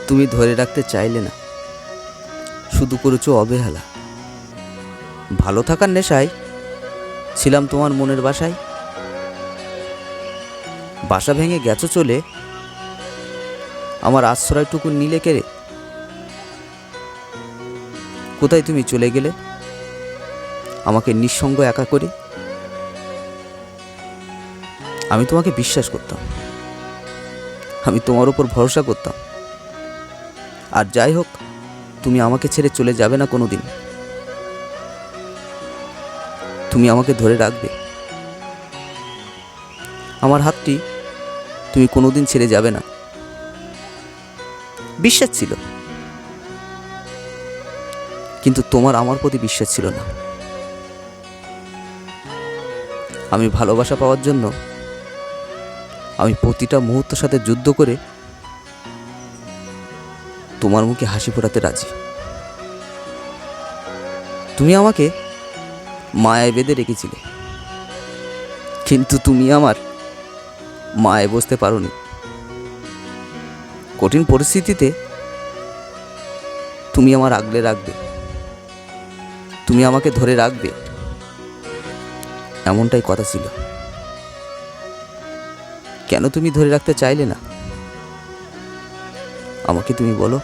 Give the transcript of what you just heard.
তুমি ধরে রাখতে চাইলে না, শুধু করেছো অবহেলা। ভালো থাকার নেশায় ছিলাম তোমার মনের বাসায়, বাসা ভেঙে গেছো চলে, আমার আশ্রয়টুকু নিলে কেড়ে। কোথায় তুমি চলে গেলে আমাকে নিঃসঙ্গ একা করে? আমি তোমাকে বিশ্বাস করতাম, আমি তোমার উপর ভরসা করতাম। আর যাই হোক, তুমি আমাকে ছেড়ে চলে যাবে না কোনো দিন। তুমি আমাকে ধরে রাখবে, আমার হাতটি তুমি কোনোদিন ছেড়ে যাবে না। বিশ্বাস ছিল, কিন্তু তোমার আমার প্রতি বিশ্বাস ছিল না। আমি ভালোবাসা পাওয়ার জন্য আমি প্রতিটা মুহূর্তের সাথে যুদ্ধ করে তোমার মুখে হাসি ফোটাতে রাজি। তুমি আমাকে মায়ায় বেঁধে রেখেছিলে, কিন্তু তুমি আমার মায়ায় বসতে পারোনি। কঠিন পরিস্থিতিতে তুমি আমার আগলে রাখবে, তুমি আমাকে ধরে রাখবে, এমনটাই কথা ছিল। কেন তুমি ধরে রাখতে চাইলে না আমাকে, তুমি বলো।